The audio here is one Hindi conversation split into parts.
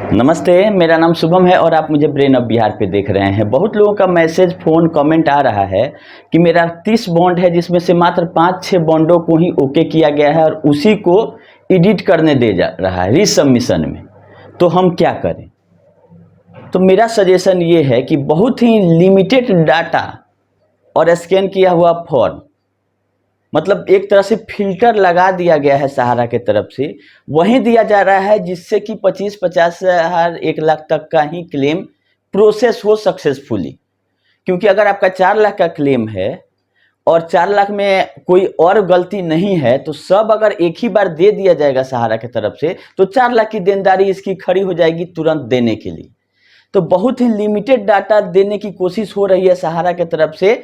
नमस्ते, मेरा नाम शुभम है और आप मुझे ब्रेन ऑफ बिहार पे देख रहे हैं। बहुत लोगों का मैसेज, फ़ोन, कमेंट आ रहा है कि मेरा 30 बॉन्ड है जिसमें से मात्र 5-6 बॉन्डों को ही ओके किया गया है और उसी को एडिट करने दे जा रहा है रीसबमिशन में। तो हम क्या करें? तो मेरा सजेशन ये है कि बहुत ही लिमिटेड डाटा और स्कैन किया हुआ फॉर्म, मतलब एक तरह से फिल्टर लगा दिया गया है सहारा के तरफ से, वही दिया जा रहा है जिससे कि 25-50 हज़ार 1 लाख तक का ही क्लेम प्रोसेस हो सक्सेसफुली। क्योंकि अगर आपका 4 लाख का क्लेम है और 4 लाख में कोई और गलती नहीं है तो सब अगर एक ही बार दे दिया जाएगा सहारा की तरफ से तो 4 लाख की देनदारी इसकी खड़ी हो जाएगी तुरंत देने के लिए। तो बहुत ही लिमिटेड डाटा देने की कोशिश हो रही है सहारा की तरफ से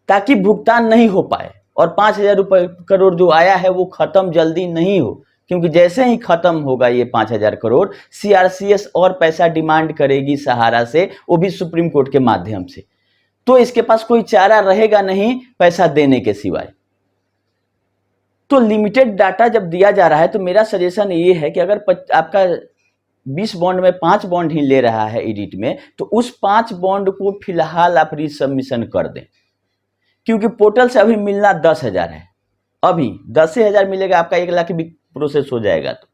ताकि भुगतान नहीं हो पाए और 5,000 करोड़ जो आया है वो खत्म जल्दी नहीं हो, क्योंकि जैसे ही खत्म होगा ये 5,000 करोड़ सीआरसीएस और पैसा डिमांड करेगी सहारा से, वो भी सुप्रीम कोर्ट के माध्यम से। तो इसके पास कोई चारा रहेगा नहीं पैसा देने के सिवाय। तो लिमिटेड डाटा जब दिया जा रहा है तो मेरा सजेशन ये है कि अगर आपका 20 बॉन्ड में 5 बॉन्ड ही ले रहा है एडिट में, तो उस 5 बॉन्ड को फिलहाल आप रीसबमिशन कर दें, क्योंकि पोर्टल से अभी मिलना 10,000 है। अभी 10,000 मिलेगा, आपका 1 लाख भी प्रोसेस हो जाएगा। तो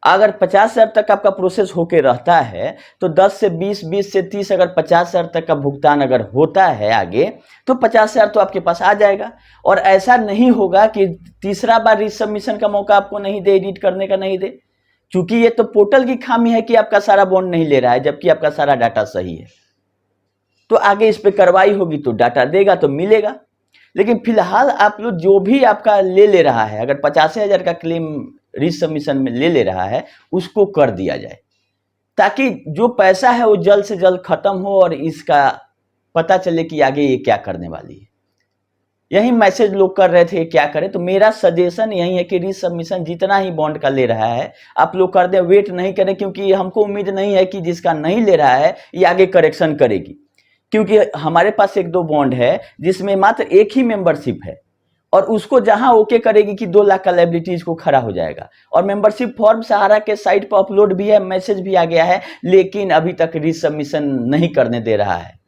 अगर 50,000 तक आपका प्रोसेस होके रहता है तो 10 से 20, 20 से 30, अगर 50,000 तक का भुगतान अगर होता है आगे तो 50,000 तो आपके पास आ जाएगा। और ऐसा नहीं होगा कि तीसरा बार रीसबमिशन का मौका आपको नहीं दे, एडिट करने का नहीं दे, क्योंकि ये तो पोर्टल की खामी है कि आपका सारा बॉन्ड नहीं ले रहा है जबकि आपका सारा डाटा सही है। तो आगे इस पे कार्रवाई होगी तो डाटा देगा तो मिलेगा। लेकिन फिलहाल आप लोग जो भी आपका ले रहा है, अगर 85,000 का क्लेम रीसबमिशन में ले रहा है उसको कर दिया जाए, ताकि जो पैसा है वो जल्द से जल्द खत्म हो और इसका पता चले कि आगे ये क्या करने वाली है। यही मैसेज लोग कर रहे थे क्या करें, तो मेरा सजेशन यही है कि रीसबमिशन जितना ही बॉन्ड का ले रहा है आप लोग कर दें, वेट नहीं करें, क्योंकि हमको उम्मीद नहीं है कि जिसका नहीं ले रहा है ये आगे करेक्शन करेगी। क्योंकि हमारे पास 1-2 बॉन्ड है जिसमें मात्र एक ही मेंबरशिप है और उसको जहां ओके करेगी कि 2 लाख का लायबिलिटी इसको खड़ा हो जाएगा। और मेंबरशिप फॉर्म सहारा के साइट पर अपलोड भी है, मैसेज भी आ गया है, लेकिन अभी तक रीसबमिशन नहीं करने दे रहा है।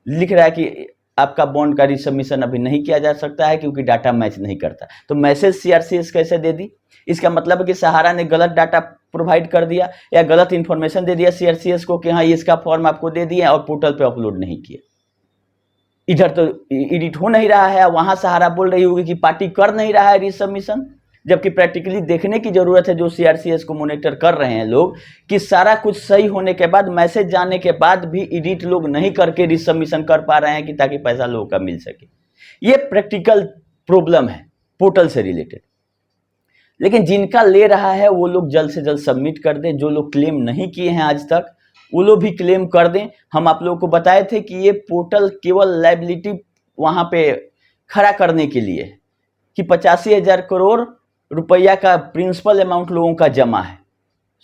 लिख रहा है कि आपका बॉन्ड का रीसबमिशन अभी नहीं किया जा सकता है क्योंकि डाटा मैच नहीं करता। तो मैसेज सीआरसीएस कैसे दे दी? इसका मतलब है कि सहारा ने गलत डाटा प्रोवाइड कर दिया या गलत इंफॉर्मेशन दे दिया सीआरसीएस को कि हाँ इसका फॉर्म आपको दे दिया और पोर्टल पे अपलोड नहीं किया। इधर तो एडिट हो नहीं रहा है, वहां सहारा बोल रही होगी कि पार्टी कर नहीं रहा है रीसबमिशन, जबकि प्रैक्टिकली देखने की जरूरत है जो सीआरसीएस को मॉनिटर कर रहे हैं लोग, कि सारा कुछ सही होने के बाद, मैसेज जाने के बाद भी एडिट लोग नहीं करके रीसबमिशन कर पा रहे हैं कि ताकि पैसा लोगों का मिल सके। ये प्रैक्टिकल प्रॉब्लम है पोर्टल से रिलेटेड। लेकिन जिनका ले रहा है वो लोग जल्द से जल्द सबमिट कर दें। जो लोग क्लेम नहीं किए हैं आज तक वो लोग भी क्लेम कर दें। हम आप लोगों को बताए थे कि ये पोर्टल केवल लायबिलिटी वहां पे खड़ा करने के लिए कि 85,000 करोड़ रुपया का प्रिंसिपल अमाउंट लोगों का जमा है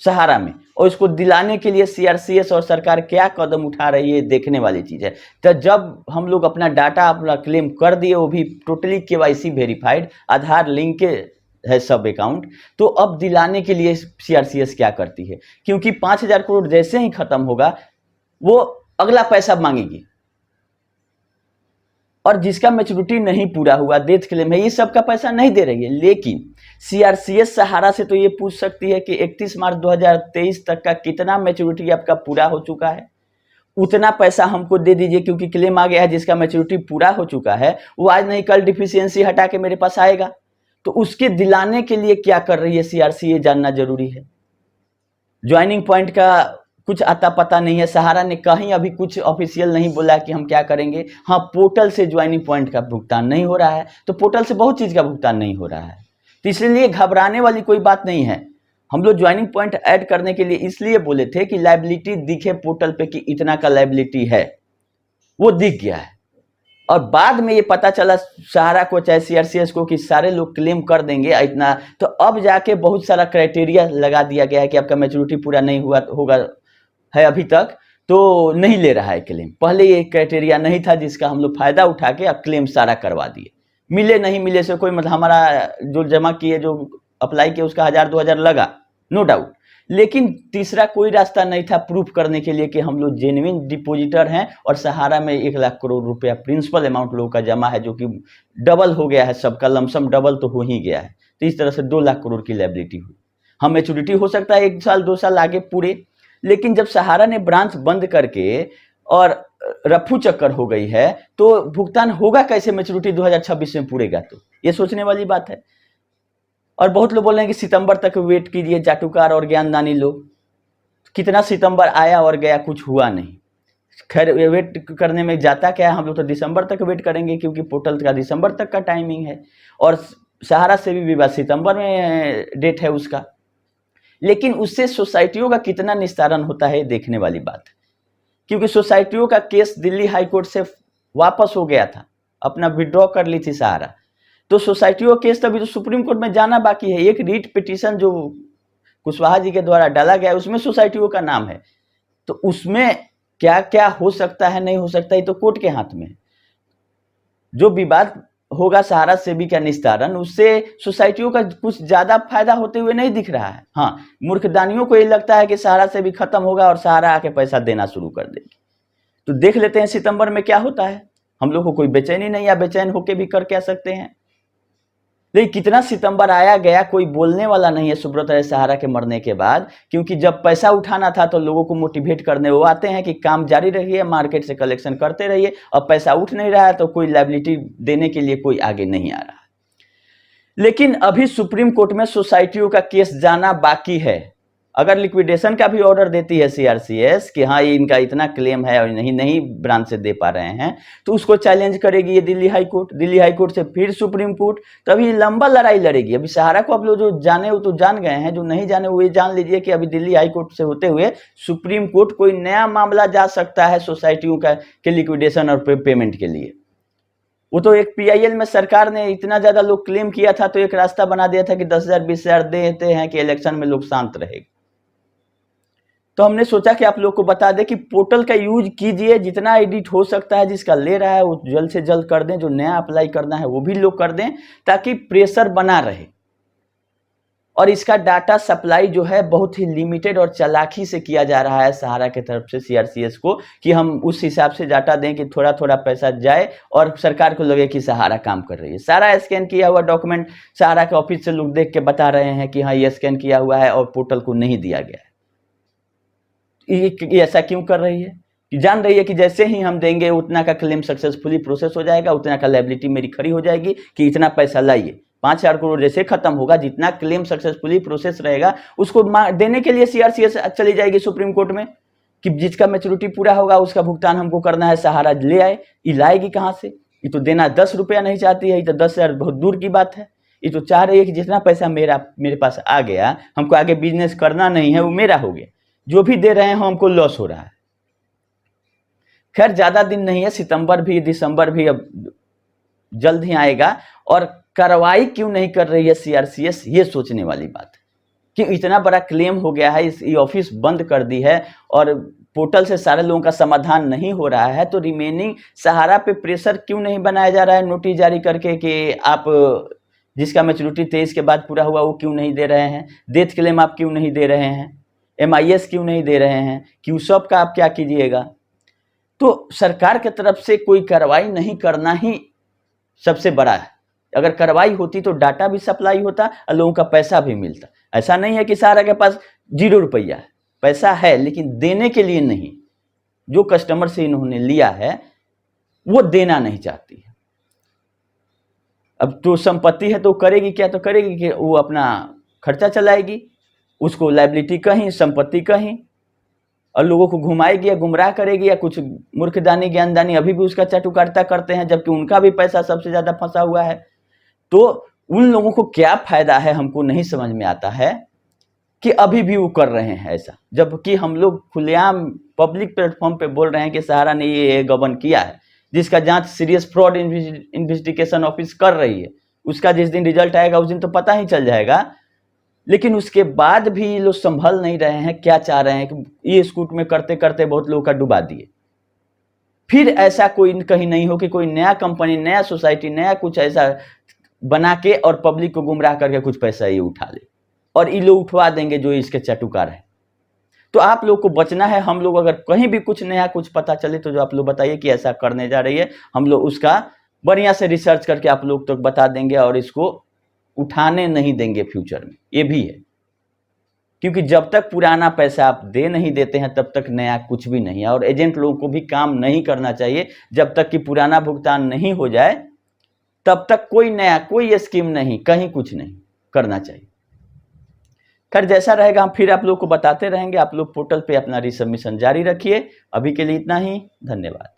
सहारा में, और इसको दिलाने के लिए सीआरसीएस और सरकार क्या कदम उठा रही है देखने वाली चीज है। तो जब हम लोग अपना डाटा अपना क्लेम कर दिए, वो भी टोटली केवाईसी वेरीफाइड, आधार लिंक के है सब अकाउंट, तो अब दिलाने के लिए सीआरसीएस क्या करती है, क्योंकि 5,000 करोड़ जैसे ही खत्म होगा वो अगला पैसा मांगेगी, और जिसका मैच्योरिटी नहीं पूरा हुआ, डेथ क्लेम है, ये सब का पैसा नहीं दे रही है। लेकिन सीआरसीएस सहारा से तो ये पूछ सकती है कि 31 मार्च 2023 तक का कितना मैच्योरिटी आपका पूरा हो चुका है, उतना पैसा हमको दे दीजिए, क्योंकि क्लेम आ गया है जिसका मैच्योरिटी पूरा हो चुका है वो आज नहीं कल डिफिशियंसी हटा के मेरे पास आएगा। तो उसके दिलाने के लिए क्या कर रही है सीआरसी, ये जानना जरूरी है। ज्वाइनिंग पॉइंट का कुछ आता पता नहीं है, सहारा ने कहीं अभी कुछ ऑफिशियल नहीं बोला कि हम क्या करेंगे। हाँ, पोर्टल से ज्वाइनिंग पॉइंट का भुगतान नहीं हो रहा है, तो पोर्टल से बहुत चीज का भुगतान नहीं हो रहा है, तो इसलिए घबराने वाली कोई बात नहीं है। हम लोग ज्वाइनिंग पॉइंट ऐड करने के लिए इसलिए बोले थे कि लायबिलिटी दिखे पोर्टल पे कि इतना का लायबिलिटी है, वो दिख गया है। और बाद में ये पता चला सहारा को चाहे सीआरसीएस को कि सारे लोग क्लेम कर देंगे इतना, तो अब जाके बहुत सारा क्राइटेरिया लगा दिया गया है कि आपका मैच्योरिटी पूरा नहीं हुआ होगा है अभी तक, तो नहीं ले रहा है क्लेम। पहले ये क्राइटेरिया नहीं था जिसका हम लोग फायदा उठा के अब क्लेम सारा करवा दिए। मिले नहीं मिले से कोई मतलब, हमारा जो जमा किए जो अप्लाई किए उसका 1,000-2,000 लगा, नो डाउट, लेकिन तीसरा कोई रास्ता नहीं था प्रूफ करने के लिए कि हम लोग जेन्युइन डिपोजिटर हैं और सहारा में 1 लाख करोड़ रुपया प्रिंसिपल अमाउंट लोगों का जमा है, जो कि डबल हो गया है, सबका लमसम डबल तो हो ही गया है। तो इस तरह से 2 लाख करोड़ की लायबिलिटी हुई। हम मैच्योरिटी हो सकता है 1 साल 2 साल आगे पूरे, लेकिन जब सहारा ने ब्रांच बंद करके और रफू चक्कर हो गई है तो भुगतान होगा कैसे मैच्योरिटी 2026 में पूरेगा? तो ये सोचने वाली बात है। और बहुत लोग बोल रहे हैं कि सितंबर तक वेट कीजिए, जाटुकार और ज्ञानदानी लोग। कितना सितंबर आया और गया, कुछ हुआ नहीं। खैर वेट करने में जाता क्या है, हम लोग तो दिसंबर तक वेट करेंगे क्योंकि पोर्टल का दिसंबर तक का टाइमिंग है और सहारा से भी विवाद सितंबर में डेट है उसका। लेकिन उससे सोसाइटियों का कितना निस्तारण होता है देखने वाली बात है, क्योंकि सोसाइटियों का केस दिल्ली हाई कोर्ट से वापस हो गया था, अपना विड्रॉ कर ली थी सहारा। तो सोसाइटियों केस तभी तो सुप्रीम कोर्ट में जाना बाकी है। एक रीट पिटीशन जो कुशवाहा जी के द्वारा डाला गया है उसमें सोसाइटियों का नाम है, तो उसमें क्या क्या हो सकता है नहीं हो सकता, ये तो कोर्ट के हाथ में है। जो विवाद होगा सहारा सेबी का निस्तारण, उससे सोसाइटियों का कुछ ज्यादा फायदा होते हुए नहीं दिख रहा है। हाँ, मूर्खदानियों को ये लगता है कि सहारा सेबी खत्म होगा और सहारा आके पैसा देना शुरू कर देगी। तो देख लेते हैं सितंबर में क्या होता है। हम लोग को कोई बेचैनी नहीं, या बेचैन होके भी कर क्या सकते हैं। लेकिन कितना सितंबर आया गया कोई बोलने वाला नहीं है सुब्रत राय सहारा के मरने के बाद, क्योंकि जब पैसा उठाना था तो लोगों को मोटिवेट करने वो आते हैं कि काम जारी रहिए, मार्केट से कलेक्शन करते रहिए। और पैसा उठ नहीं रहा है तो कोई लायबिलिटी देने के लिए कोई आगे नहीं आ रहा है। लेकिन अभी सुप्रीम कोर्ट में सोसाइटियों का केस जाना बाकी है। अगर लिक्विडेशन का भी ऑर्डर देती है सीआरसीएस कि हाँ ये इनका इतना क्लेम है और नहीं ब्रांच से दे पा रहे हैं, तो उसको चैलेंज करेगी ये Delhi high court. Delhi high court से फिर सुप्रीम कोर्ट, तभी लंबा लड़ाई लड़ेगी। अभी सहारा को आप लोग जो जाने वो तो जान गए हैं, जो नहीं जाने वो ये जान लीजिए कि अभी दिल्ली हाई कोर्ट से होते हुए सुप्रीम कोर्ट कोई नया मामला जा सकता है सोसाइटियों का के लिक्विडेशन और पेमेंट के लिए। वो तो एक पीआईएल में सरकार ने इतना ज्यादा लोग क्लेम किया था तो एक रास्ता बना दिया था कि 10,000 20,000 देते हैं कि इलेक्शन में लोग शांत रहेंगे। तो हमने सोचा कि आप लोग को बता दें कि पोर्टल का यूज कीजिए, जितना एडिट हो सकता है, जिसका ले रहा है वो जल्द से जल्द कर दें, जो नया अप्लाई करना है वो भी लोग कर दें, ताकि प्रेशर बना रहे। और इसका डाटा सप्लाई जो है बहुत ही लिमिटेड और चालाकी से किया जा रहा है सहारा की तरफ से सीआरसीएस को, कि हम उस हिसाब से डाटा दें कि थोड़ा थोड़ा पैसा जाए और सरकार को लगे कि सहारा काम कर रही है। सारा स्कैन किया हुआ डॉक्यूमेंट सहारा के ऑफिस से लोग देख के बता रहे हैं कि हाँ ये स्कैन किया हुआ है और पोर्टल को नहीं दिया गया है। ये ऐसा क्यों कर रही है कि जान रही है कि जैसे ही हम देंगे उतना का क्लेम सक्सेसफुली प्रोसेस हो जाएगा, उतना का लायबिलिटी मेरी खड़ी हो जाएगी कि इतना पैसा लाइए। 5,000 करोड़ जैसे खत्म होगा, जितना क्लेम सक्सेसफुली प्रोसेस रहेगा उसको देने के लिए सीआरसीएस चली जाएगी सुप्रीम कोर्ट में कि जिसका मैच्योरिटी पूरा होगा उसका भुगतान हमको करना है, सहारा ले आए। ये लाएगी कहाँ से? ये तो देना 10 रुपया नहीं चाहती है, ये तो 10,000 बहुत दूर की बात है। ये तो चाह रही है कि जितना पैसा मेरे पास आ गया, हमको आगे बिजनेस करना नहीं है, वो मेरा हो गया, जो भी दे रहे हैं हमको लॉस हो रहा है। खैर ज्यादा दिन नहीं है, सितंबर भी दिसंबर भी अब जल्द ही आएगा। और कार्रवाई क्यों नहीं कर रही है सीआरसीएस, ये सोचने वाली बात है कि इतना बड़ा क्लेम हो गया है, इस ऑफिस बंद कर दी है और पोर्टल से सारे लोगों का समाधान नहीं हो रहा है, तो रिमेनिंग सहारा पे प्रेशर क्यों नहीं बनाया जा रहा है नोटिस जारी करके कि आप जिसका मैच्योरिटी 23 के बाद पूरा हुआ वो क्यों नहीं दे रहे हैं, डेथ क्लेम आप क्यों नहीं दे रहे हैं, MIS क्यों नहीं दे रहे हैं, क्यूसॉप का आप क्या कीजिएगा। तो सरकार की तरफ से कोई कार्रवाई नहीं करना ही सबसे बड़ा है। अगर कार्रवाई होती तो डाटा भी सप्लाई होता और लोगों का पैसा भी मिलता। ऐसा नहीं है कि सहारा के पास 0 रुपया है, पैसा है लेकिन देने के लिए नहीं। जो कस्टमर से इन्होंने लिया है वो देना नहीं चाहती है। अब तो संपत्ति है तो करेगी क्या, तो करेगी कि वो अपना खर्चा चलाएगी, उसको लायबिलिटी कहीं संपत्ति कहीं, और लोगों को घुमाएगी या गुमराह करेगी, या कुछ मूर्खदानी ज्ञानदानी अभी भी उसका चाटुकारिता करते हैं जबकि उनका भी पैसा सबसे ज्यादा फंसा हुआ है। तो उन लोगों को क्या फायदा है हमको नहीं समझ में आता है कि अभी भी वो कर रहे हैं ऐसा, जबकि हम लोग खुलेआम पब्लिक प्लेटफॉर्म पे बोल रहे हैं कि सहारा ने ये गबन किया है, जिसका जांच सीरियस फ्रॉड इन्वेस्टिगेशन ऑफिस कर रही है। उसका जिस दिन रिजल्ट आएगा उस दिन तो पता ही चल जाएगा। लेकिन उसके बाद भी लोग संभल नहीं रहे हैं, क्या चाह रहे हैं कि ये स्कूट में करते करते बहुत लोगों का डुबा दिए। फिर ऐसा कोई कहीं नहीं हो कि कोई नया कंपनी, नया सोसाइटी, नया कुछ ऐसा बना के और पब्लिक को गुमराह करके कुछ पैसा ये उठा ले। और ये लोग उठवा देंगे जो इसके चटुकार है। तो आप लोग को बचना है। हम लोग अगर कहीं भी कुछ नया कुछ पता चले तो जो आप लोग बताइए कि ऐसा करने जा रही है, हम लोग उसका बढ़िया से रिसर्च करके आप लोग तक बता देंगे और इसको उठाने नहीं देंगे फ्यूचर में। ये भी है, क्योंकि जब तक पुराना पैसा आप दे नहीं देते हैं तब तक नया कुछ भी नहीं है। और एजेंट लोगों को भी काम नहीं करना चाहिए जब तक कि पुराना भुगतान नहीं हो जाए, तब तक कोई नया कोई स्कीम नहीं, कहीं कुछ नहीं करना चाहिए। खैर जैसा रहेगा हम फिर आप लोग को बताते रहेंगे। आप लोग पोर्टल पे अपना रिसबमिशन जारी रखिए। अभी के लिए इतना ही, धन्यवाद।